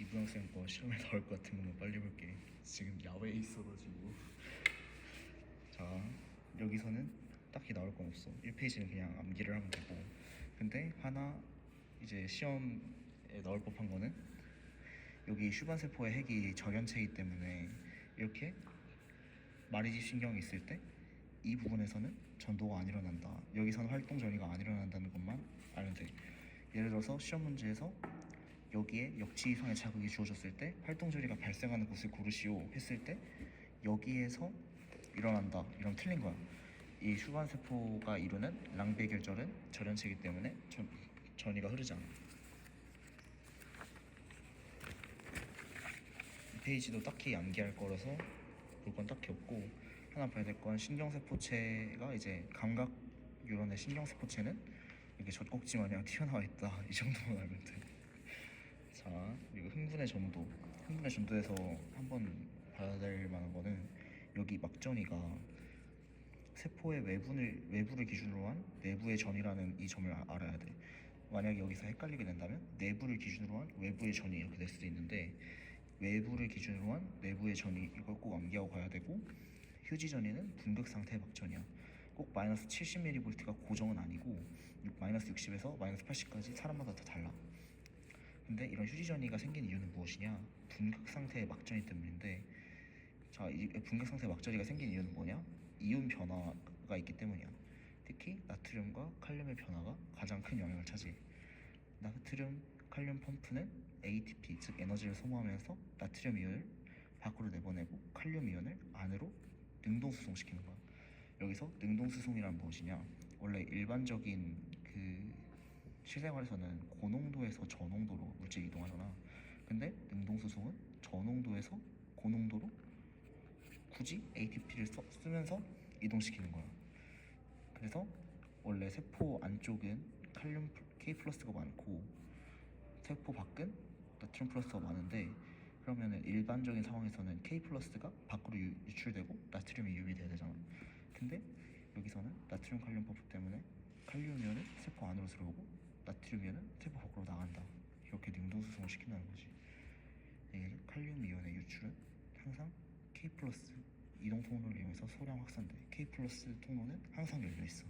이구형쌤 거 시험에 나올 것 같은 것만 빨리 볼게. 지금 야외에 있어가지고. 자, 여기서는 딱히 나올 건 없어. 1페이지는 그냥 암기를 하면 되고. 근데 하나 이제 시험에 나올 법한 거는 여기 슈반세포의 핵이 절연체이기 때문에 이렇게 마리지 신경이 있을 때 이 부분에서는 전도가 안 일어난다. 여기서는 활동 전이가 안 일어난다는 것만 알면 돼. 예를 들어서 시험 문제에서 여기에 역치 이상의 자극이 주어졌을 때 활동저리가 발생하는 곳을 고르시오 했을 때 여기에서 일어난다. 이러면 틀린 거야. 이 슈반세포가 이루는 랑베 결절은 절연체이기 때문에 전이가 흐르지 않아. 이 페이지도 딱히 암기할 거라서 볼 건 딱히 없고, 하나 봐야 될 건 신경세포체가 이제 감각 유런의 신경세포체는 이렇게 젖꼭지 마냥 튀어나와 있다. 이 정도만 알면 돼. 자, 그리고 흥분의 전도. 흥분의 전도에서 한번 봐야 될 만한 거는 여기 막전이가 세포의 외부를 기준으로 한 내부의 전이라는 이 점을 알아야 돼. 만약에 여기서 헷갈리게 된다면 내부를 기준으로 한 외부의 전이 이렇게 될 수도 있는데, 외부를 기준으로 한 내부의 전이, 이걸 꼭 암기하고 가야 되고, 휴지 전이는 분극 상태의 막전이야. 꼭 마이너스 70mV가 고정은 아니고 마이너스 60에서 마이너스 80까지 사람마다 다 달라. 근데 이런 휴지 전이가 생긴 이유는 무엇이냐? 분극 상태의 막전이 때문인데, 자, 이 분극 상태의 막전이가 생긴 이유는 뭐냐? 이온 변화가 있기 때문이야. 특히 나트륨과 칼륨의 변화가 가장 큰 영향을 차지해. 나트륨 칼륨 펌프는 ATP, 즉 에너지를 소모하면서 나트륨 이온을 밖으로 내보내고 칼륨 이온을 안으로 능동수송시키는 거야. 여기서 능동수송이란 무엇이냐? 원래 일반적인 그 실생활에서는 고농도에서 저농도로 물질이 이동하잖아. 근데 능동수송은 저농도에서 고농도로 굳이 ATP를 쓰면서 이동시키는 거야. 그래서 원래 세포 안쪽은 칼륨 K 플러스가 많고 세포 밖은 나트륨 플러스가 많은데, 그러면은 일반적인 상황에서는 K 플러스가 밖으로 유출되고 나트륨이 유입돼야 되잖아. 근데 여기서는 나트륨 칼륨 펌프 때문에 칼륨 이온은 세포 안으로 들어오고 나트륨 이온은 세포 밖으로 나간다. 이렇게 능동수송을 시킨다는 거지. 칼륨 이온의 유출은 항상 K 플러스 이동 통로를 이용해서 소량 확산돼. K 플러스 통로는 항상 열려 있어.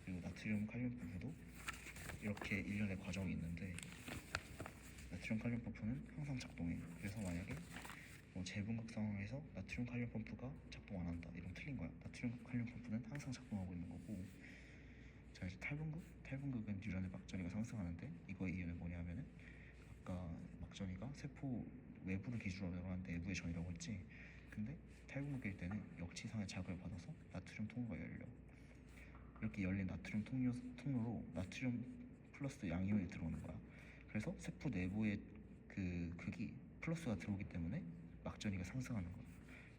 그리고 나트륨 칼륨 펌프도 이렇게 일련의 과정이 있는데, 나트륨 칼륨 펌프는 항상 작동해. 그래서 만약에 재분극 상황에서 나트륨 칼륨 펌프가 작동 안 한다, 이러면 틀린 거야. 나트륨 칼륨 펌프는 항상 작동하고 있는 거고. 자, 이제 탈분극은 유란의 막전이가 상승하는데, 이거의 이유는 뭐냐면은 아까 막전이가 세포 외부를 기준으로 한 내부의 전이라고 했지. 근데 탈분극일 때는 역치상의 자극을 받아서 나트륨 통로가 열려. 이렇게 열린 나트륨 통로로 나트륨 플러스 양이온이 들어오는 거야. 그래서 세포 내부의 그 극이 플러스가 들어오기 때문에 막전이가 상승하는 거야.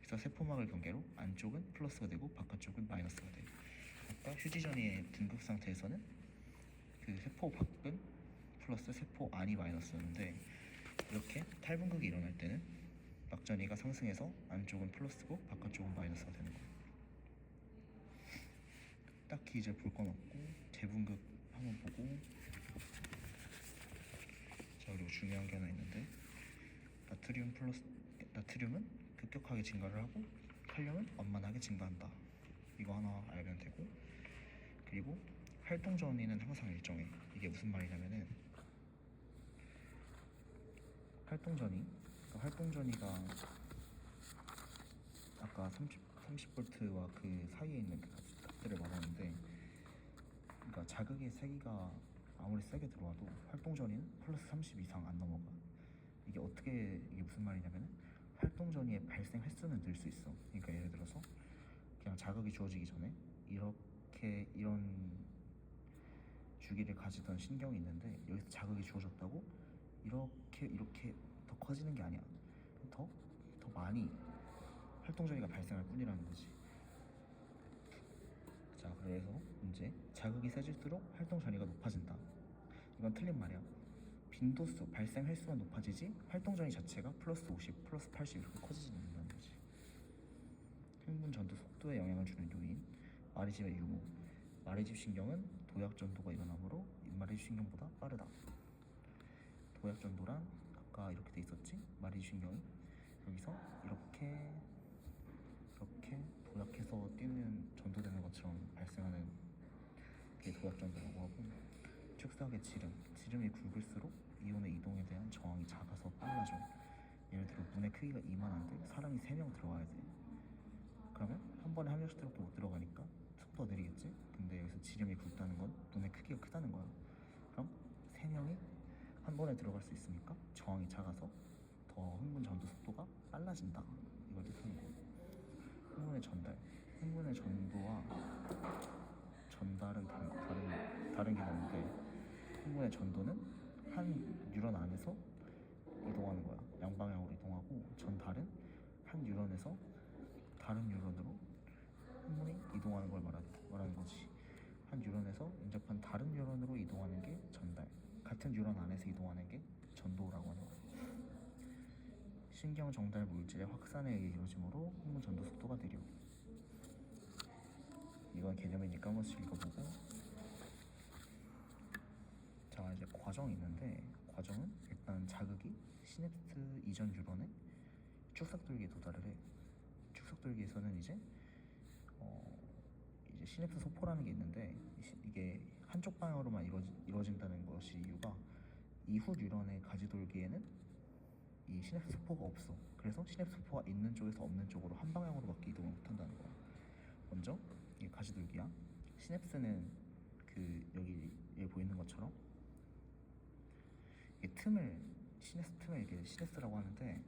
그래서 세포막을 경계로 안쪽은 플러스가 되고 바깥쪽은 마이너스가 돼. 아까 휴지전이의 분극 상태에서는 그 세포 밖은 플러스 세포 안이 마이너스였는데, 이렇게 탈분극이 일어날 때는 막전이가 상승해서 안쪽은 플러스고 바깥쪽은 마이너스가 되는 거야. 딱히 이제 볼 건 없고 재분극 한번 보고. 자, 그리고 중요한 게 하나 있는데, 나트륨은 급격하게 증가를 하고 칼륨은 완만하게 증가한다. 이거 하나 알면 되고, 그리고 활동 전이는 항상 일정해. 이게 무슨 말이냐면은 활동 전이가 아까 30V와 그 사이에 있는 그 값들을 말하는데, 그러니까 자극의 세기가 아무리 세게 들어와도 활동 전이는 플러스 30 이상 안 넘어가. 이게 무슨 말이냐면은 활동 전이의 발생 횟수는 늘 수 있어. 그러니까 예를 들어서 그냥 자극이 주어지기 전에 이런 주기를 가지던 신경이 있는데, 여기서 자극이 주어졌다고 이렇게 더 커지는 게 아니야. 더 많이 활동 전이가 발생할 뿐이라는 거지. 자, 그래서 문제, 자극이 세질수록 활동 전이가 높아진다. 이건 틀린 말이야. 빈도수, 발생 횟수가 높아지지 활동 전이 자체가 플러스 50, 플러스 80 이렇게 커지지는 않는다는 거지. 흥분 전두 속도에 영향을 주는 요인, 마리집의 유무. 마리집 신경은 도약 전도가 일어나므로 인마리집 신경보다 빠르다. 도약 전도란 아까 이렇게 돼 있었지? 마리신경이 여기서 이렇게 도약해서 뛰는 전도되는 것처럼 발생하는 게 도약전도라고 하고, 축삭의 지름이 굵을수록 이온의 이동에 대한 저항이 작아서 빨라져. 예를 들어 문의 크기가 이만한데 사람이 3명 들어가야 돼. 그러면 한 번에 한 명씩밖에 못 들어가니까 속도가 느리겠지? 근데 여기서 지름이 굵다는 건 문의 크기가 크다는 거야. 그럼 3명이 한 번에 들어갈 수 있으니까 저항이 작아서 더 흥분 전도 속도가 빨라진다, 이걸 뜻하는 거. 흥분의 전도와 전달은 다른 개념인데, 흥분의 전도는 한 뉴런 안에서 이동하는 거야. 양방향으로 이동하고, 전달은 한 뉴런에서 다른 뉴런으로 흥분이 이동하는 걸 말하는 거지. 한 뉴런에서 인접한 다른 뉴런으로 이동하는 게 전달, 같은 뉴런 안에서 이동하는 게 전도라고 하는 거야. 신경 정달 물질의 확산에 의해 이루어지므로 흥분 전도 속도가 느려. 이건 개념이니까 한 번씩 읽어보고. 자, 이제 과정이 있는데, 과정은 일단 자극이 시냅스 이전 뉴런의 축삭돌기에 도달을 해. 축삭돌기에서는 이제 시냅스 소포라는 게 있는데, 이게 한쪽 방향으로만 이루어진다는 것이 이유가, 이후 뉴런의 가지돌기에는 이 시냅스 소포가 없어. 그래서 시냅스 소포가 있는 쪽에서 없는 쪽으로 한 방향으로밖에 이동을 못한다는 거야. 먼저 이게 가지돌기야. 시냅스는 여기 보이는 것처럼 이게 시냅스 틈을 이게 시냅스라고 하는데,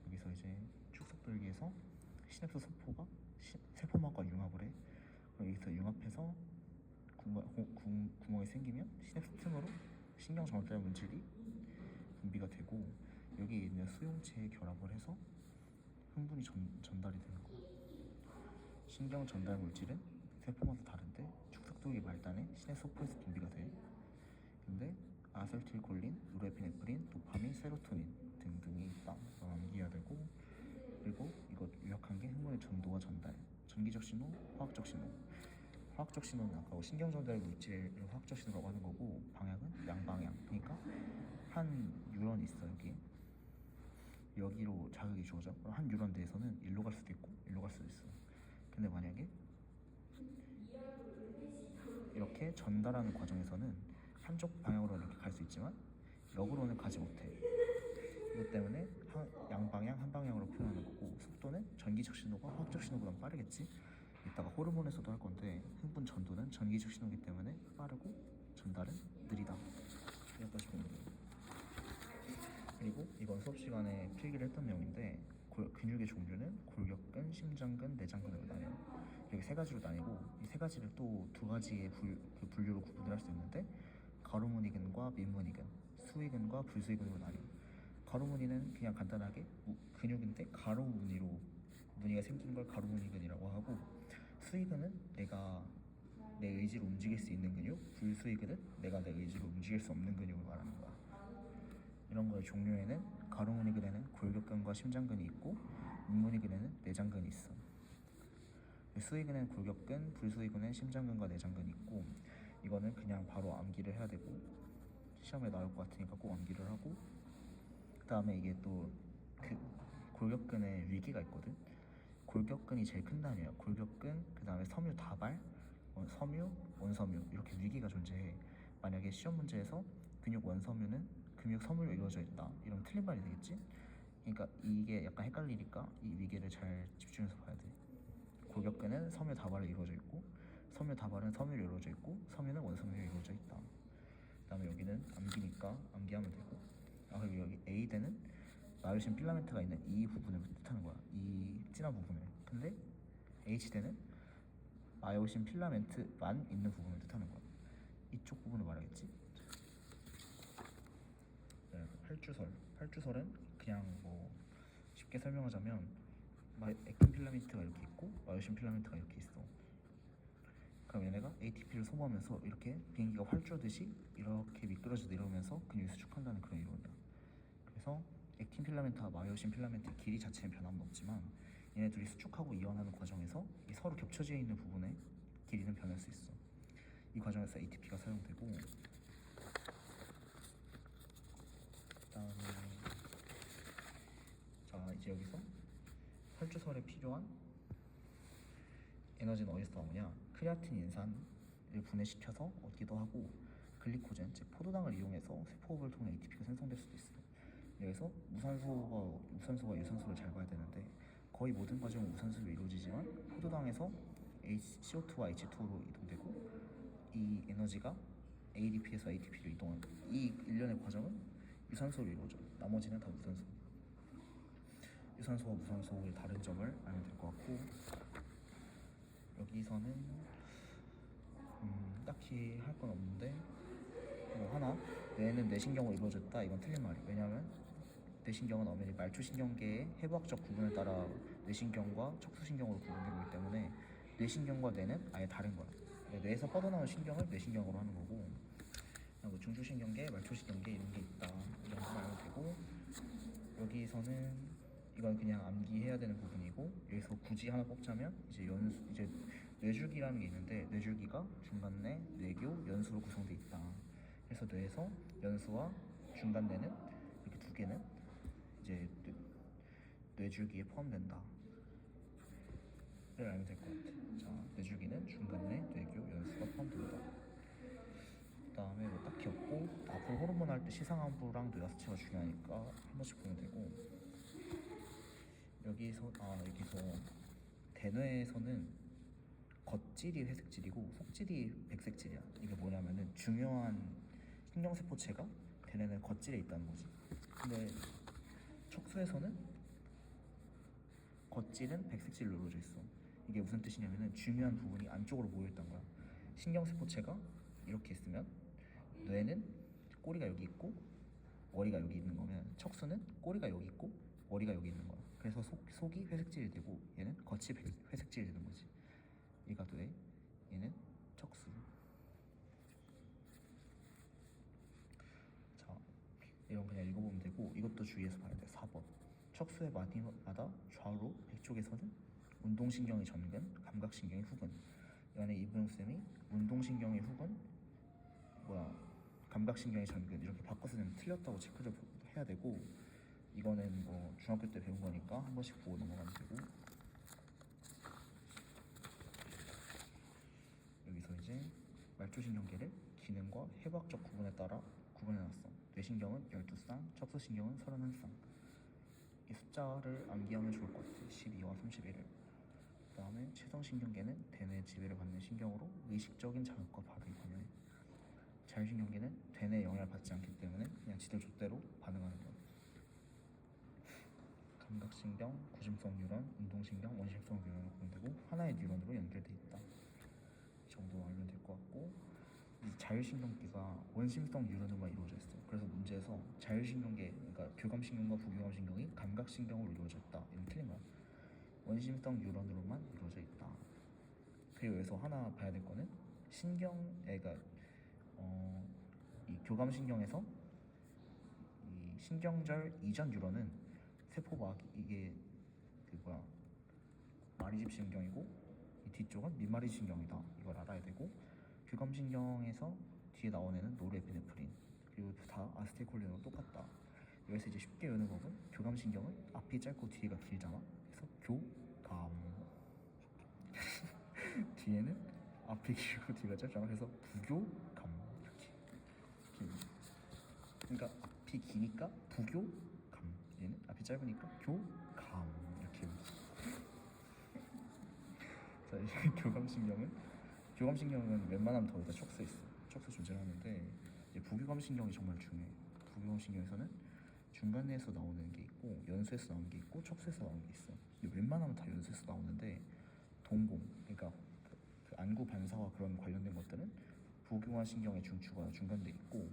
여기서 이제 축삭돌기에서 시냅스 소포가 세포막과 융합을 해. 그럼 여기서 융합해서 구멍이 생기면 시냅스 틈으로 신경 전달 물질이 분비가 되고, 여기에 있는 수용체에 결합을 해서 흥분이 전달이 되는 거야. 신경 전달 물질은 세포마다 다른데 축삭돌기 말단에 시냅스 소포에서 분비가 돼. 근데 아세틸콜린, 노르에피네프린, 도파민, 세로토닌 등등이 있다. 암기해야 되고, 그리고 이거 유력한 게 흥분의 전도와 전달, 전기적 신호, 화학적 신호. 화학적 신호는 아까 신경 전달 물질을 화학적 신호라고 하는 거고, 방향은 양방향. 그러니까 한 뉴런이 있어. 여기로 자극이 주어져. 그럼 한 뉴런 내에서는 일로 갈 수도 있고 일로 갈 수도 있어. 근데 만약에 이렇게 전달하는 과정에서는 한쪽 방향으로 이렇게 갈 수 있지만 역으로는 가지 못해. 이것 때문에 양방향, 한 방향으로 표현하는 거고, 속도는 전기적 신호가 화학적 신호보다 빠르겠지. 이따가 호르몬에서도 할 건데, 흥분 전도는 전기적 신호이기 때문에 빠르고 전달은 느리다. 여기까지 보면 돼요. 그리고 이건 수업 시간에 필기를 했던 내용인데, 근육의 종류는 골격근, 심장근, 내장근으로 나뉘어. 이렇게 세 가지로 나뉘고, 이 세 가지를 또 두 가지의 분류로 구분을 할 수 있는데, 가로무늬근과 민무늬근, 수위근과 불수위근으로 나뉘어. 가로무늬는 그냥 간단하게 근육인데 가로무늬로 무늬가 생기는 걸 가로무늬근이라고 하고, 수위근은 내가 내 의지로 움직일 수 있는 근육, 불수위근은 내가 내 의지로 움직일 수 없는 근육을 말하는 거야. 이런 거의 종류에는 가로무늬근에는 골격근과 심장근이 있고, 민무늬근에는 내장근이 있어. 수위근에는 골격근, 불수위근에는 심장근과 내장근이 있고, 이거는 그냥 바로 암기를 해야 되고, 시험에 나올 것 같으니까 꼭 암기를 하고, 그 다음에 이게 또 골격근에 위계가 있거든. 골격근이 제일 큰 단위야. 골격근, 그 다음에 섬유 다발, 섬유, 원섬유, 이렇게 위계가 존재해. 만약에 시험 문제에서 근육 원섬유는 근육 섬유로 이루어져 있다, 이러면 틀린 말이 되겠지? 그러니까 이게 약간 헷갈리니까 이 위계를 잘 집중해서 봐야 돼. 골격근은 섬유 다발로 이루어져 있고, 섬유 다발은 섬유로 이루어져 있고, 섬유는 원섬유로 이루어져 있다. 그 다음에 여기는 암기니까 암기하면 되고, 그리고 여기 A대는 마요신 필라멘트가 있는 이 부분을 뜻하는 거야. 이 진한 부분을. 근데 H대는 마요신 필라멘트만 있는 부분을 뜻하는 거야. 이쪽 부분을 말하겠지. 활주설은 그냥 쉽게 설명하자면, 액틴 필라멘트가 이렇게 있고 마요신 필라멘트가 이렇게 있어. 그럼 얘네가 ATP를 소모하면서 이렇게 비행기가 활주듯이 이렇게 미끄러져 내려오면서 근육이 수축한다는 그런 이론이야. 그래서 액틴 필라멘트와 마요신 필라멘트의 길이 자체는 변함은 없지만, 얘네들이 수축하고 이완하는 과정에서 이 서로 겹쳐져 있는 부분의 길이는 변할 수 있어. 이 과정에서 ATP가 사용되고, 그다음에 이제 여기서 혈주설에 필요한 에너지는 어디서 나오냐? 크레아틴 인산을 분해시켜서 얻기도 하고 글리코젠, 즉 포도당을 이용해서 세포호흡을 통해 ATP가 생성될 수도 있어. 여기서 무산소가 유산소를 잘 봐야 되는데 거의 모든 과정은 무산소로 이루어지지만 포도당에서 CO2와 H2로 이동되고 이 에너지가 ADP에서 ATP로 이동하는 이 일련의 과정은 유산소로 이루어져. 나머지는 다 무산소. 유산소와 무산소의 다른 점을 알면 될 것 같고 여기서는 딱히 할 건 없는데 뭐 하나 뇌는 뇌신경으로 이루어졌다 이건 틀린 말이에요. 왜냐하면 뇌신경은 엄연히 말초신경계의 해부학적 구분에 따라 뇌신경과 척수신경으로 구분되고 있기 때문에 뇌신경과 뇌는 아예 다른 거야. 뇌에서 뻗어나온 신경을 뇌신경으로 하는 거고 뭐 중추신경계, 말초신경계 이런 게 있다 이 정도 알면 되고 여기서는 이건 그냥 암기해야 되는 부분이고 여기서 굳이 하나 뽑자면 이제 뇌줄기라는 게 있는데 뇌줄기가 중간내, 뇌교, 연수로 구성되어 있다. 그래서 뇌에서 연수와 중간내는 이렇게 두 개는 이제 뇌줄기에 포함된다. 를 알면 될 것 같아. 자, 뇌줄기는 중간내, 뇌교, 연수가 포함된다. 그다음에 뭐 딱히 없고 앞으로 호르몬 할 때 시상안부랑 뇌하수체가 중요하니까 한 번씩 보면 되고 여기서 대뇌에서는 겉질이 회색질이고 속질이 백색질이야. 이게 뭐냐면은 중요한 신경세포체가 대뇌는 겉질에 있다는 거지. 근데 척수에서는 겉질은 백색질로 이루어져 있어. 이게 무슨 뜻이냐면은 중요한 부분이 안쪽으로 모여 있다는 거야. 신경세포체가 이렇게 있으면 뇌는 꼬리가 여기 있고 머리가 여기 있는 거면 척수는 꼬리가 여기 있고 머리가 여기 있는 거야. 그래서 속이 회색질이 되고 얘는 겉이 회색질이 되는 거지. 얘가 뇌, 얘는 척수. 자, 이런 그냥 읽어보면 되고 이것도 주의해서 봐야 돼. 4번 척수의 마디마다 좌우로 백쪽에서는 운동신경의 전근, 감각신경의 후근. 이번에 이분용쌤이 운동신경의 후근 감각신경의 전근 이렇게 바꿔서 좀 틀렸다고 체크를 해야 되고 이거는 뭐 중학교 때 배운 거니까 한 번씩 보고 넘어가면 되고 여기서 이제 말초신경계를 기능과 해부학적 구분에 따라 구분해놨어. 뇌신경은 12쌍, 척수신경은 31쌍. 이 숫자를 암기하면 좋을 것 같아. 12와 31을. 그 다음에 최성신경계는 대뇌 지배를 받는 신경으로 의식적인 자극과 발을 반영해. 자율신경계는 대뇌 영향을 받지 않기 때문에 그냥 지들 족대로 반응하는 거야. 감각신경, 구심성 뉴런, 운동신경, 원심성 뉴런으로 구분되고 하나의 뉴런으로 연결돼 있다. 이 정도 알면 될 것 같고 이 자율신경계가 원심성 뉴런으로만 이루어져 있어. 그래서 문제에서 자율신경계, 그러니까 교감신경과 부교감신경이 감각신경으로 이루어져 있다. 이건 틀린 거야. 원심성 뉴런으로만 이루어져 있다. 그리고 여기서 하나 봐야 될 거는 그러니까 이 교감신경에서 이 신경절 이전 뉴런은 세포막 이게 마리집 신경이고 이 뒤쪽은 밑마리 신경이다. 이걸 알아야 되고 교감신경에서 뒤에 나온 애는 노르에피네프린 그리고 다 아세틸콜린으로 똑같다. 여기서 이제 쉽게 외우는 법은 교감신경은 앞이 짧고 뒤가 길잖아. 그래서 교감 뒤에는 앞이 길고 뒤가 짧잖아. 그래서 부교감 이렇게 그러니까 앞이 기니까 부교감 얘는 앞이 짧으니까 교감 이렇게 자 이제 교감신경은 웬만하면 더 여기다 척수에 있어. 척수 존재를 하는데 이제 부교감신경이 정말 중요해. 부교감신경에서는 중간내에서 나오는 게 있고 연수에서 나오는 게 있고 척수에서 나오는 게 있어. 웬만하면 다 연수에서 나오는데 동공 그러니까 그 안구 반사와 그런 관련된 것들은 부교감신경의 중추가 중간돼 있고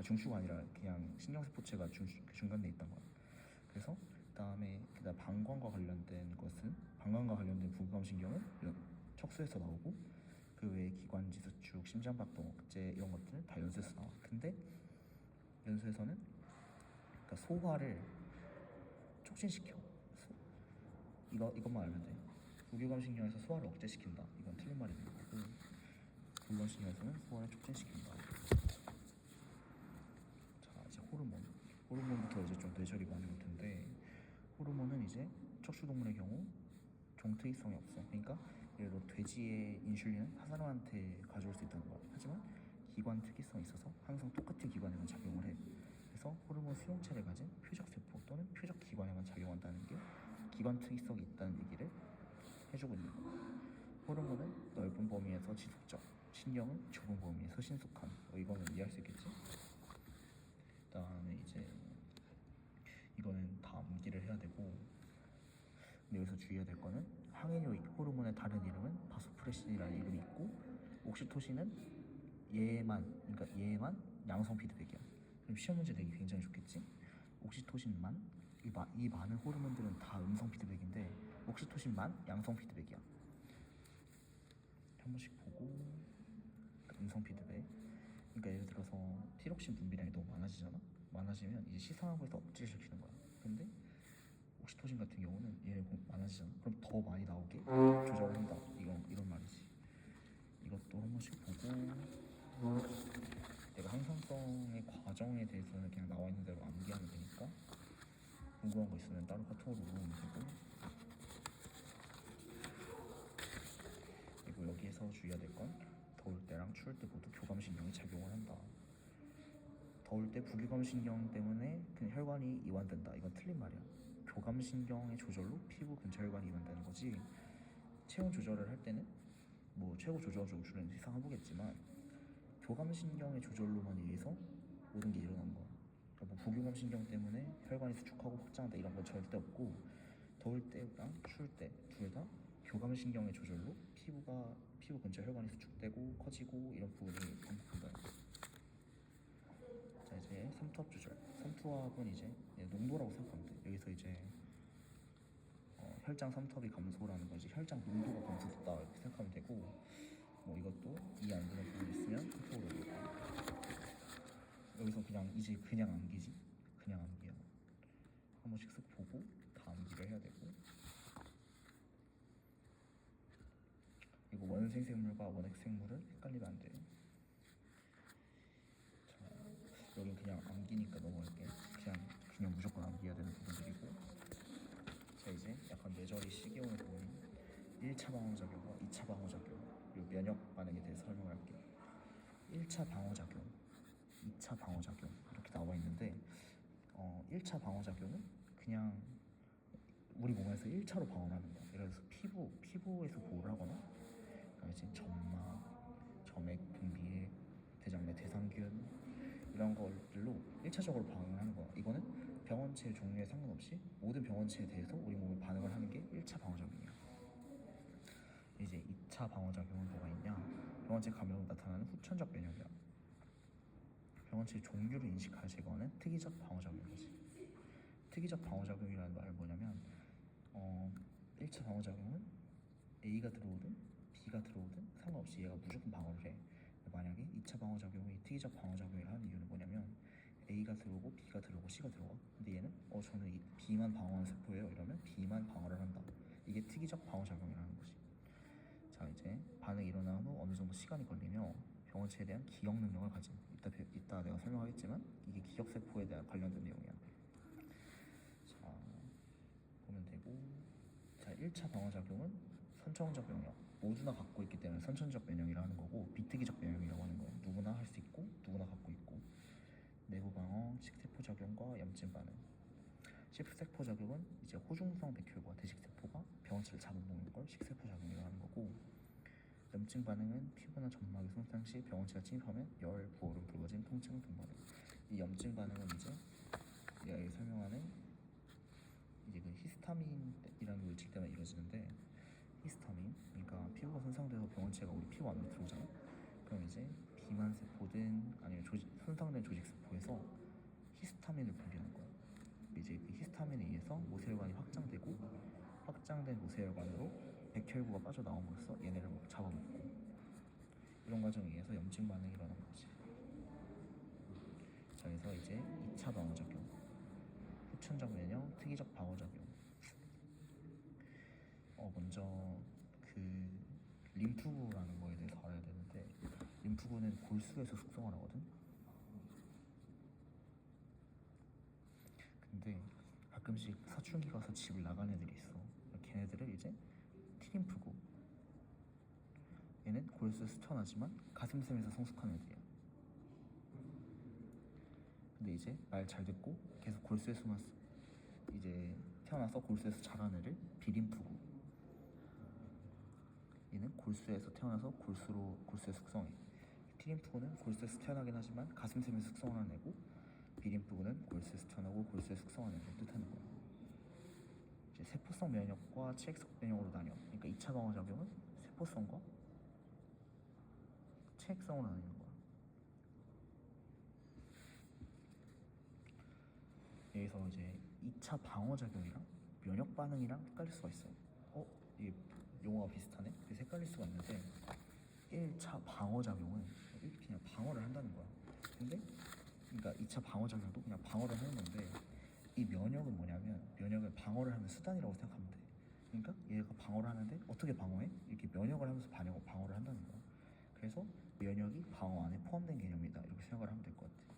중추가 아니라 그냥 신경세포체가 중간돼 있단 거야. 그래서 그다음에 방광과 관련된 부교감신경은 척수에서 나오고 그 외에 기관지 수축, 심장박동 억제 이런 것들은 다 연수에서 나와. 근데 연수에서는 그러니까 소화를 촉진시켜. 이것만 알면 돼. 부교감신경에서 소화를 억제시킨다. 이건 틀린 말이 되는 거고 부교감신경에서는 소화를 촉진시킨다. 자 이제 호르몬부터 이제 좀 뇌절이 많이 올 텐데 호르몬은 이제 척추동물의 경우 종특이성이 없어. 그러니까 예를 들어 돼지의 인슐린은 한 사람한테 가져올 수 있다는 거야. 하지만 기관 특이성이 있어서 항상 똑같은 기관에만 작용을 해. 그래서 호르몬 수용체를 가진 표적세포 또는 표적기관에만 작용한다는 게 기관 특이성이 있다는 얘기를 해주고 있는 거야. 호르몬은 넓은 범위에서 지속적, 신경은 좁은 범위에서 신속한. 이거는 이해할 수 있겠지? 그다음에 이제 이거는 다 암기를 해야 되고, 근데 여기서 주의해야 될 거는 항해뇨 호르몬의 다른 이름은 바소프레신이라는 이름이 있고, 옥시토신은 얘만 양성 피드백이야. 그럼 시험 문제 내기 굉장히 좋겠지? 옥시토신만 이 많은 호르몬들은 다 음성 피드백인데 옥시토신만 양성 피드백이야. 한 번씩 보고 음성 피드백. 그러니까 예를 들어서 티록신 분비량이 너무 많아지면 이제 시상하고 해서 억지를 시키는 거야. 근데 옥시토신 같은 경우는 얘네 많아지잖아. 그럼 더 많이 나오게 조절을 한다. 이런 말이지. 이것도 한 번씩 보고, 내가 항상성의 과정에 대해서는 그냥 나와 있는 대로 암기하면 되니까 궁금한 거 있으면 따로 카톡으로 물어보면 되고. 그리고 여기에서 주의해야 될 건 더울 때랑 추울 때 모두 교감신경이 작용을 한다. 더울 때 부교감신경 때문에 그냥 혈관이 이완된다. 이건 틀린 말이야. 교감신경의 조절로 피부 근처 혈관이 이완되는 거지. 체온 조절을 할 때는 뭐 최고 조절 조주는 시상해보겠지만 교감신경의 조절로만 의해서 모든 게 일어나는 거야. 그러니까 뭐 부교감신경 때문에 혈관이 수축하고 확장한다 이런 건 절대 없고, 더울 때랑 추울 때 둘 다 교감신경의 조절로 피부 근처 혈관이 수축되고 커지고 이런 부분이 반복된다. 자, 이제 삼투압 조절. 삼투압은 이제 농도라고 생각하면 돼. 여기서 이제 혈장 삼투압이 감소라는 거지. 혈장 농도가 감소됐다 이렇게 생각하면 되고, 뭐 이것도 이해 안 되는 부분이 있으면 카톡으로 올리고. 여기서 그냥 암기지. 그냥 암기야. 한 번씩 쓱 보고 다 암기를 해야 되고. 그리고 원생생물과 원핵생물을 헷갈리면 안 돼. 자, 여긴 그냥 암기니까 넘어갈게. 그냥 무조건 암기해야 되는 부분들이고. 자, 이제 약간 뇌절이 시계오는 부분이 1차 방어작용과 2차 방어작용, 그리고 면역 반응에 대해서 설명할게. 1차 방어작용, 2차 방어작용 이렇게 나와 있는데 1차 방어작용은 그냥 우리 몸에서 1차로 방어를 하는 거야. 예를 들어서 피부에서 보호를 하거나, 이제 점막, 점액 분비에 대장 내 대상균 이런 것들로 1차적으로 반응을 하는 거야. 이거는 병원체 종류에 상관없이 모든 병원체에 대해서 우리 몸이 반응을 하는 게 1차 방어작용이야. 이제 2차 방어작용은 뭐가 있냐? 병원체 감염으로 나타나는 후천적 면역이야. 병원체의 종류를 인식하여 제거하는 특이적 방어작용이지. 특이적 방어작용이라는 말은 뭐냐면 1차 방어작용은 A가 들어오든 B가 들어오든 상관없이 얘가 무조건 방어를 해. 만약에 2차 방어작용이 특이적 방어작용을 하는 이유는 뭐냐면 A가 들어오고 B가 들어오고 C가 들어와. 근데 얘는 저는 B만 방어하는 세포예요 이러면 B만 방어를 한다. 이게 특이적 방어작용이라는 거지. 자, 이제 반응이 일어난 후 어느 정도 시간이 걸리며 병원체에 대한 기억 능력을 가진, 이따 내가 설명하겠지만 이게 기억세포에 대한 관련된 내용이야. 자, 보면 되고. 자, 1차 방어작용은 선천적 면역, 모두나 갖고 있기 때문에 선천적 면역이라는 거고, 비특이적 면역이라고 하는 거예요. 누구나 할 수 있고 누구나 갖고 있고. 내부 방어, 식세포 작용과 염증 반응. 식세포 작용은 이제 호중성 백혈과 대식세포가 병원체를 잡아먹는 걸 식세포 작용이라고 하는 거고, 염증 반응은 피부나 점막의 손상 시 병원체가 침입하면 열, 부어름, 붉어짐, 통증 등 반응. 이 염증 반응은 이제 내가 설명하는 이제 그 히스타민이라는 물질 때문에 이루어지는데, 히스타민, 그러니까 피부가 손상돼서 병원체가 우리 피부 안으로 들어오잖아. 그럼 이제 비만 세포든 아니면 손상된 조직 세포에서 히스타민을 분비하는 거야. 이제 그 히스타민에 의해서 모세혈관이 확장되고, 확장된 모세혈관으로 백혈구가 빠져나옴으로써 얘네를 잡아먹고, 이런 과정에 의해서 염증 반응이 일어나는 거지. 자, 그래서 이제 2차 방어작용, 후천적 면역, 특이적 방어작용. 먼저 그 림프구라는 거에 대해서 알아야 되는데, 림프구는 골수에서 숙성을 하거든. 근데 가끔씩 사춘기 가서 집을 나간 애들이 있어. 걔네들을 이제 티림프고, 얘는 골수에서 태어나지만 가슴샘에서 성숙한 애들이야. 근데 이제 말 잘 듣고 계속 골수에서만 이제 태어나서 골수에서 자란 애를 비림프고, 얘는 골수에서 태어나서 골수에 숙성해. 티림프고는 골수에서 태어나긴 하지만 가슴샘에서 숙성하는 애고, 비림프고는 골수에서 태어나고 골수에 숙성하는 애를 뜻하는 거야. 이제 세포성 면역과 체액성 면역으로 나뉘어. 그러니까 2차 방어작용은 세포성과 체액성으로 나뉘는 거야. 여기서 이제 2차 방어작용이랑 면역 반응이랑 헷갈릴 수가 있어. 이게 용어가 비슷하네? 그래서 헷갈릴 수가 있는데, 1차 방어작용은 그냥 방어를 한다는 거야. 근데 그러니까 2차 방어작용도 그냥 방어를 하는 건데, 이 면역은 뭐냐면, 면역은 방어를 하는 수단이라고 생각하면 돼. 그러니까 얘가 방어를 하는데 어떻게 방어해? 이렇게 면역을 하면서 방어를 한다는 거야. 그래서 면역이 방어 안에 포함된 개념이다, 이렇게 생각을 하면 될 것 같아.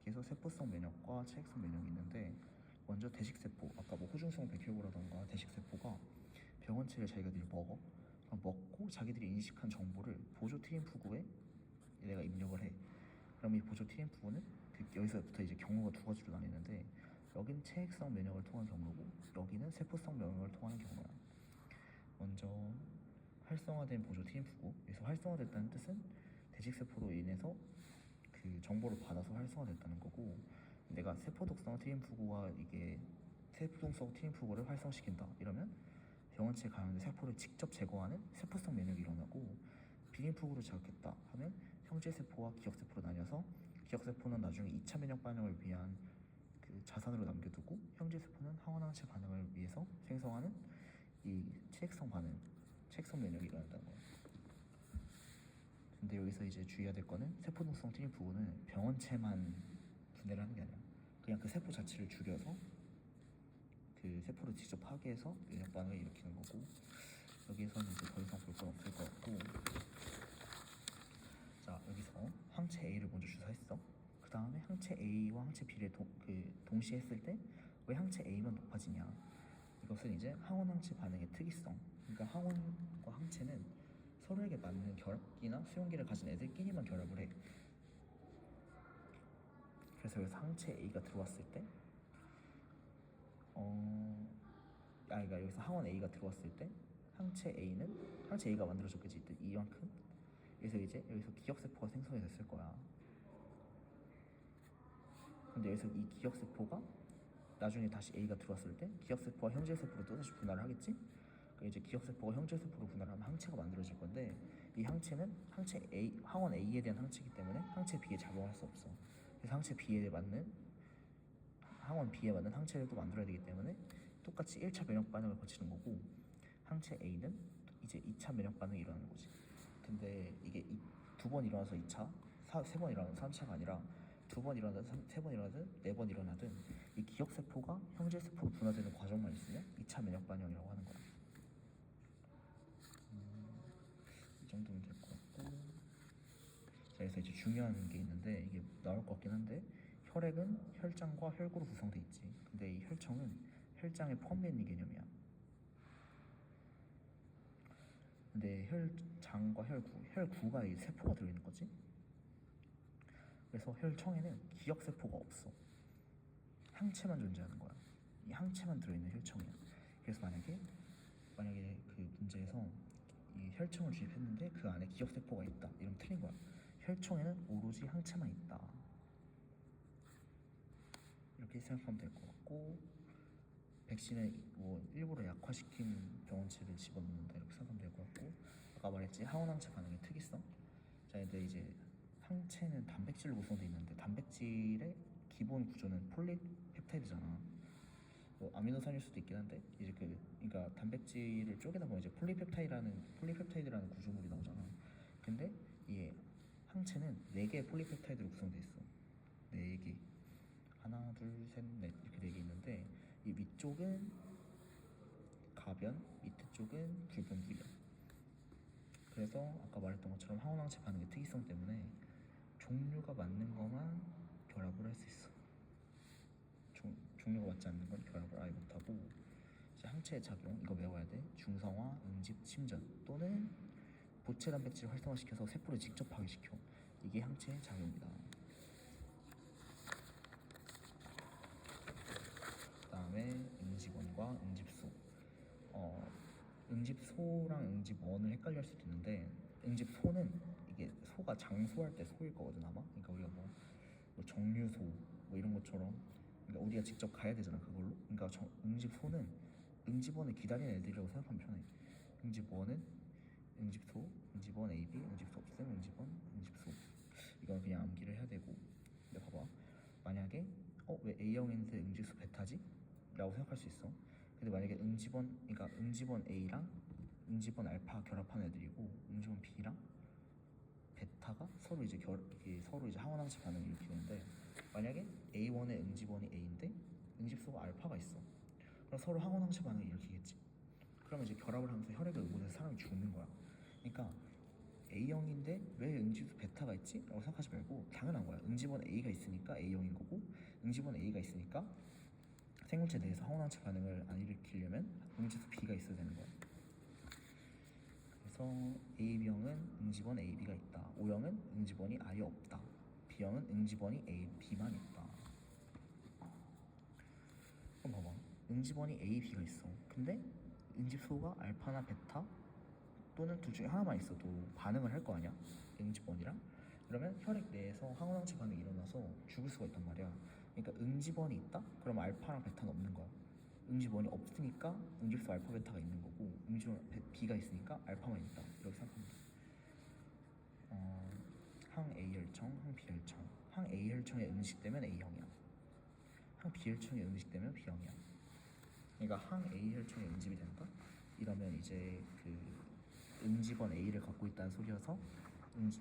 그래서 세포성 면역과 체액성 면역이 있는데, 먼저 대식세포, 아까 뭐 호중성 백혈구라던가 대식세포가 병원체를 자기들이 먹어. 그럼 먹고 자기들이 인식한 정보를 보조 트림프구에 얘네가 입력을 해. 그럼 이 보조 트림프구는 여기서부터 이제 경로가 두 가지로 나뉘는데, 여기는 체액성 면역을 통한 경로고, 여기는 세포성 면역을 통하는 경로야. 먼저 활성화된 보조 트림프구, 그래서 활성화됐다는 뜻은 대식세포로 인해서 그 정보를 받아서 활성화됐다는 거고, 내가 세포독성 트림프구와 이게 세포독성 트림프구를 활성시킨다 이러면 병원체에 감염된 세포를 직접 제거하는 세포성 면역이 일어나고, 비림프구를 자극했다 하면 형제세포와 기억세포로 나뉘어서, 기억세포는 나중에 2차 면역 반응을 위한 그 자산으로 남겨두고, 형제세포는 항원항체 반응을 위해서 생성하는 이 체액성 반응, 체액성 면역이 일어난다는 거야. 근데 여기서 이제 주의해야 될 거는, 세포독성 트림프구는 병원체만 분해를 하는 게 아니라 그냥 그 세포 자체를 죽여서 그 세포를 직접 파괴해서 면역 반응을 일으키는 거고, 여기에서는 이제 더 이상 볼 건 없을 것 같고, 자 여기서 항체 A를 먼저 주사했어. 그 다음에 항체 A와 항체 B를 동시에 했을 때 왜 항체 A만 높아지냐? 이것은 이제 항원항체 반응의 특이성. 그러니까 항원과 항체는 서로에게 맞는 결합기나 수용기를 가진 애들끼리만 결합을 해. 그래서 여기서 항체 A가 들어왔을 때, 그러니까 여기서 항원 A가 들어왔을 때 항체 A가 만들어졌겠지, 이만큼. 그래서 이제 여기서 기억세포가 생성이 됐을 거야. 근데 여기서 이 기억세포가 나중에 다시 A가 들어왔을 때 기억세포와 형제세포로 또다시 분할을 하겠지? 그러니까 이제 기억세포가 형제세포로 분할하면 항체가 만들어질 건데, 이 항체는 항원 A에 대한 항체이기 때문에 항체 B에 작용할 수 없어. 그래서 항체 B에 맞는 항원 B에 맞는 항체를 또 만들어야 되기 때문에 똑같이 1차 면역 반응을 거치는 거고, 항체 A는 이제 2차 면역 반응이 일어나는 거지. 근데 이게 두 번 일어나서 2차, 세 번 일어나서 3차가 아니라 두 번 일어나든 세 번 일어나든 네 번 일어나든 이 기억세포가 형제세포로 분화되는 과정만 있으면 2차 면역 반응이라고 하는 거야. 이 정도면 될 것 같고, 자 그래서 이제 중요한 게 있는데, 이게 나올 것 같긴 한데, 혈액은 혈장과 혈구로 구성돼 있지. 근데 이 혈청은 혈장에 포함되어 있는 개념이야. 근데 혈장과 혈구가 이 세포가 들어있는 거지. 그래서 혈청에는 기억세포가 없어. 항체만 존재하는 거야. 이 항체만 들어있는 혈청이야. 그래서 만약에 그 문제에서 이 혈청을 주입했는데 그 안에 기억세포가 있다 이러면 틀린 거야. 혈청에는 오로지 항체만 있다, 이렇게 생각하면 될 것 같고, 백신을 뭐 일부러 약화시킨 병원체를 집어넣는다 이렇게 생각하면 될 것 같고, 아까 말했지 항원항체 반응의 특이성. 자 근데 이제 항체는 단백질로 구성되어 있는데, 단백질의 기본 구조는 폴리펩타이드잖아. 뭐 아미노산일 수도 있긴 한데, 이제 그러니까 단백질을 쪼개다 보면 이제 폴리펩타이드라는 구조물이 나오잖아. 근데 이게 항체는 4개의 폴리펩타이드로 구성돼 있어. 4개, 하나 둘 셋 넷 이렇게 4개 있는데, 이 위쪽은 가변, 밑에 쪽은 굴변부이야. 그래서 아까 말했던 것처럼 항원항체 반응의 특이성 때문에 종류가 맞는 것만 결합을 할 수 있어. 종류가 맞지 않는 건 결합을 아예 못하고 이제 항체의 작용 이거 외워야 돼. 중성화, 응집, 침전 또는 보체 단백질을 활성화시켜서 세포를 직접 파괴시켜. 이게 항체의 작용이다. 그다음에 응집원과 응집소. 응집소랑 응집원을 헷갈려 할 수도 있는데 응집소는 이게 소가 장소할 때 소일 거거든 아마. 그러니까 우리가 뭐 정류소 뭐 이런 것처럼 그러니까 우리가 직접 가야 되잖아 그걸로. 그러니까 응집소는 응집원을 기다리는 애들이라고 생각하면 편해. 응집원은 응집소, 응집원 AB, 응집소 없음, 응집원, 응집소. 이건 그냥 암기를 해야 되고. 근데 봐봐. 만약에 왜 A형인데 응집소 베타지? 라고 생각할 수 있어. 근데 만약에 그러니까 응집원 A랑 응집원 알파 결합한 애들이고 응집원 B랑 베타가 서로 이제 서로 이제 항원항체 반응을 일으키는데 만약에 A1의 응집원이 A인데 응집소가 알파가 있어. 그럼 서로 항원항체 반응을 일으키겠지. 그러면 이제 결합을 하면서 혈액을 응고해서 사람이 죽는 거야. 그러니까 A형인데 왜 응집소 베타가 있지? 라고 생각하지 말고 당연한 거야. 응집원 A가 있으니까 A형인 거고 응집원 A가 있으니까 생물체 내에서 항원항체 반응을 안 일으키려면 응집소 B가 있어야 되는 거야. 그래서 AB형은 응집원 AB가 있다. O형은 응집원이 아예 없다. B형은 응집원이 A, B만 있다. 그럼 봐봐. 응집원이 A, B가 있어. 근데 응집소가 알파나 베타 또는 둘 중에 하나만 있어도 반응을 할 거 아니야? 응집원이랑. 그러면 혈액 내에서 항원항체 반응이 일어나서 죽을 수가 있단 말이야. 그러니까 응집원이 있다? 그럼 알파랑 베타는 없는 거야. 응집원이 없으니까 응집소 알파 베타가 있는 거고 응집원 B가 있으니까 알파만 있다. 이렇게 생각하면 돼. 항 A혈청, 항 B혈청. 항 A혈청에 응식되면 A형이야. 항 B혈청에 응식되면 B형이야. 그러니까 항 A혈청에 응집이 된다? 이러면 이제 그 응집원 A를 갖고 있다는 소리여서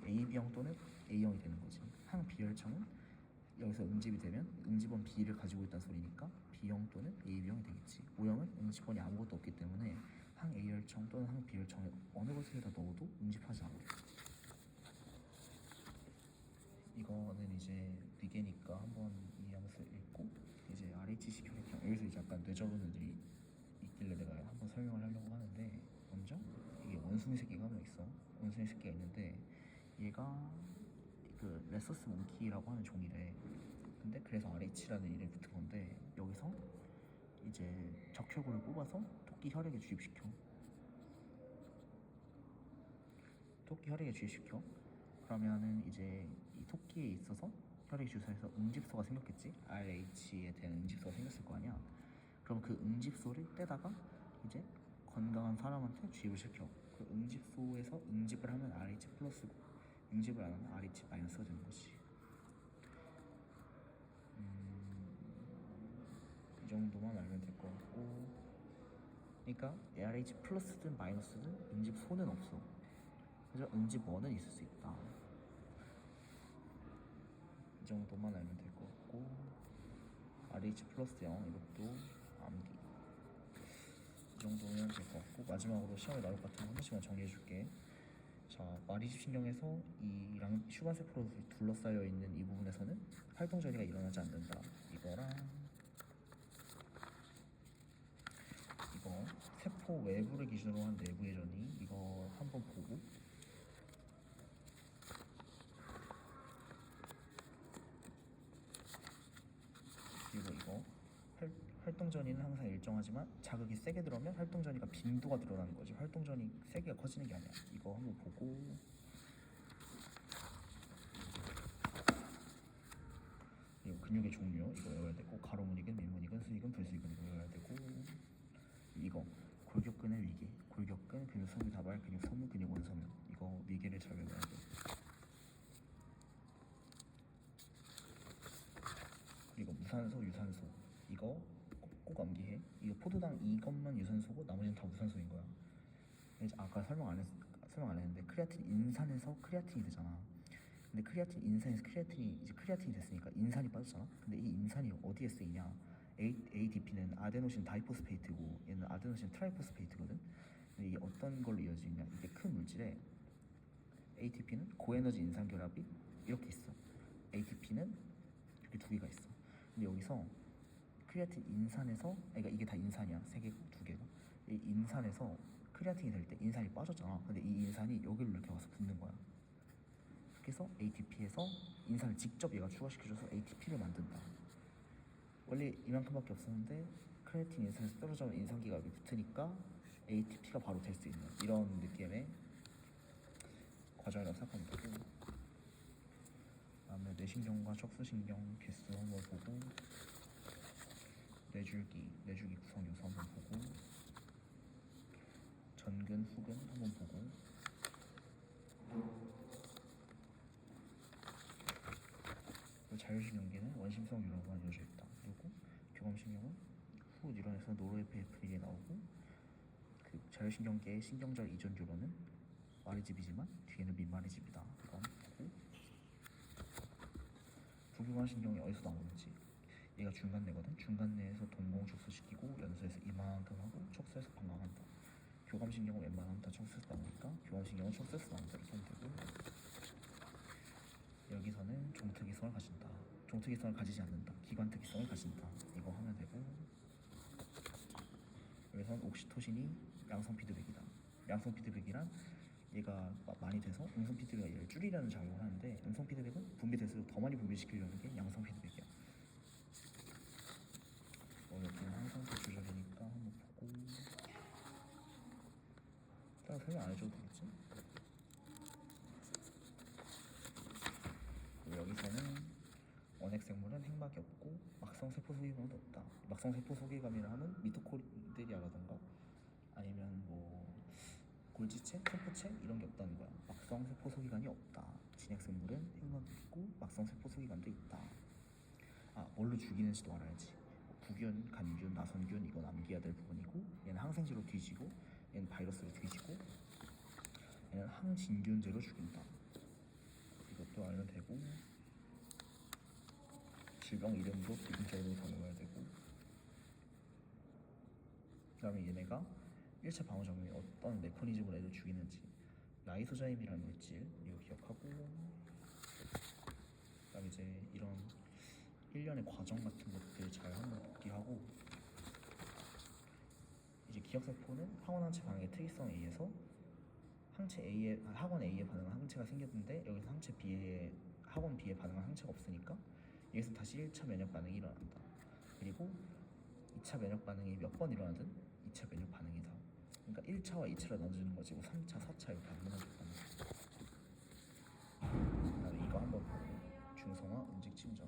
AB형 또는 A형이 되는 거지. 항 B혈청은 여기서 응집이 되면 응집원 B를 가지고 있다는 소리니까 B형 또는 AB형이 되겠지. O형은 응집원이 아무것도 없기 때문에 항 A혈청 또는 항 B혈청에 어느 것에다 넣어도 응집하지 않아. 이거는 이제 리게니까 한번 이해하면서 읽고 이제 RHC 혈액형 여기서 이제 약간 뇌저은 애들이 있길래 내가 한번 설명을 하려고 하는데 먼저 이게 원숭이 새끼가 한 명 있어. 원숭이 새끼가 있는데 얘가 그 레서스 몽키라고 하는 종이래. 근데 그래서 RH라는 이름이 붙은 건데 여기서 이제 적혈구를 뽑아서 토끼 혈액에 주입시켜. 토끼 혈액에 주입시켜. 그러면은 이제 이 토끼에 있어서 혈액 주사에서 응집소가 생겼겠지. RH에 대한 응집소가 생겼을 거 아니야. 그럼 그 응집소를 떼다가 이제 건강한 사람한테 주입을 시켜. 그 응집소에서 응집을 하면 RH 플러스고 응집을 안 하면 RH 마이너스가 되는 거지. 이 정도만 알면 될 것 같고. 그러니까 RH 플러스든 마이너스든 응집소는 없어. 그래서 응집원은 있을 수 있다. 이 정도만 알면 될 것 같고 RH 플러스 0 이것도 암기 이 정도면 될 것 같고 마지막으로 시험에 나올 것 같은 거 한 번씩만 정리해 줄게. 자, 마리집 신경에서 이 슈간세포로 둘러싸여 있는 이 부분에서는 활동 전이가 일어나지 않는다. 이거랑 이거 세포 외부를 기준으로 한 내부의 전이 이거 한번 보고 그리고 이거 활동전이는 항상 일정하지만 자극이 세게 들어오면 활동전이가 빈도가 늘어나는 거지. 활동전이 세게가 커지는 게 아니야. 이거 한번 보고 그리고 근육의 종류 이거 외워야 되고 가로문익은, 밀문익은, 수익은, 불수익은 이거 외워야 되고 이거 골격근의 위계, 골격근, 근육 섬유 다발, 근육 섬유, 근육 원섬유 이거 위계를 잘 외워야 돼. 그리고 무산소, 유산소 이거 꼭 암기해. 이거 포도당 이것만 유산소고 나머지는 다 무산소인 거야. 이제 아까 설명 안 했는데 크레아틴 인산에서 크레아틴이 되잖아. 근데 크레아틴 인산에서 크레아틴이 됐으니까 인산이 빠졌잖아. 근데 이 인산이 어디에 쓰이냐? ADP는 아데노신 다이포스페이트고 얘는 아데노신 트라이포스페이트거든. 근데 이게 어떤 걸로 이어지냐? 이게 큰 물질에 ATP는 고에너지 인산 결합이 이렇게 있어. ATP는 이렇게 두 개가 있어. 근데 여기서 크레아틴 인산에서, 그러니까 이게 다 인산이야. 세 개가, 두 개가. 이 인산에서 크레아틴이 될 때 인산이 빠졌잖아. 근데 이 인산이 여기로 이렇게 와서 붙는 거야. 그래서 ATP에서 인산을 직접 얘가 추가시켜줘서 ATP를 만든다. 원래 이만큼밖에 없었는데 크레아틴 인산에서 떨어져온 인산기가 여기 붙으니까 ATP가 바로 될 수 있는 이런 느낌의 과정이라고 생각하면 되고, 그다음에 뇌신경과 척수신경 개수 한번 보고, 뇌줄기 구성 요소 한번 보고, 전근 후근 한번 보고, 자율신경계는 원심성 뉴런과 이루어져 있다. 그리고 교감신경은 후 뉴런에서 노르에피네프린이 나오고, 그 자율신경계의 신경절 이전 뉴런은 마리집이지만 뒤에는 민마리집이다. 이건 보고, 부교감신경이 어디서 나오는지, 얘가 중간뇌거든. 중간뇌에서 동공 촉수시키고 연수에서 이만큼 하고 척수에서 방광한다. 교감신경은 웬만하면 다 척수에서 나오니까 교감신경은 척수에서 나온다 이렇게 하면 되고, 여기서는 종특이성을 가진다. 종특이성을 가지지 않는다. 기관특이성을 가진다. 이거 하면 되고, 여기서는 옥시토신이 양성 피드백이다. 양성 피드백이란 얘가 많이 돼서 음성 피드백이 얘를 줄이려는 작용을 하는데, 음성 피드백은 분비될수록 더 많이 분비시키려는 게 양성 피드백이야. 여기는 항상도 조절이니까 한번 보고, 따라 설명 안 해줘도 되겠지? 여기서는 원핵생물은 핵막이 없고 막성세포 소기감도 없다. 막성세포 소기감이라 하면 미토콘드리아라던가 아니면 뭐 골지체, 세포체 이런 게 없다는 거야. 막성세포 소기관이 없다. 진핵생물은 핵막이 있고 막성세포 소기관도 있다. 뭘로 죽이는지도 알아야지. 구균, 간균, 나선균 이건 암기해야 될 부분이고, 얘는 항생제로 뒤지고, 얘는 바이러스로 뒤지고, 얘는 항진균제로 죽인다. 이것도 알면 되고, 질병 이름도 기본적으로 적어야 되고, 그 다음에 얘네가 1차 방어작용이 어떤 메커니즘으로 애들 죽이는지, 라이소자임이라는 물질 이거 기억하고, 그 다음에 이제 이런 일련의 과정 같은 것들 잘 한번 복기하고, 이제 기억세포는 항원 항체 반응의 특이성에 의해서 학원 A에 반응한 항체가 생겼는데 여기서 항체 B에 학원 B에 반응한 항체가 없으니까 여기서 다시 1차 면역 반응이 일어난다. 그리고 2차 면역 반응이 몇 번 일어나든 2차 면역 반응이다. 그러니까 1차와 2차를 나눠주는 거지, 3차, 4차 이렇게 안 나눠줬다는 거야. 그다음에 이거 한번 보고, 중성화, 음직 침전.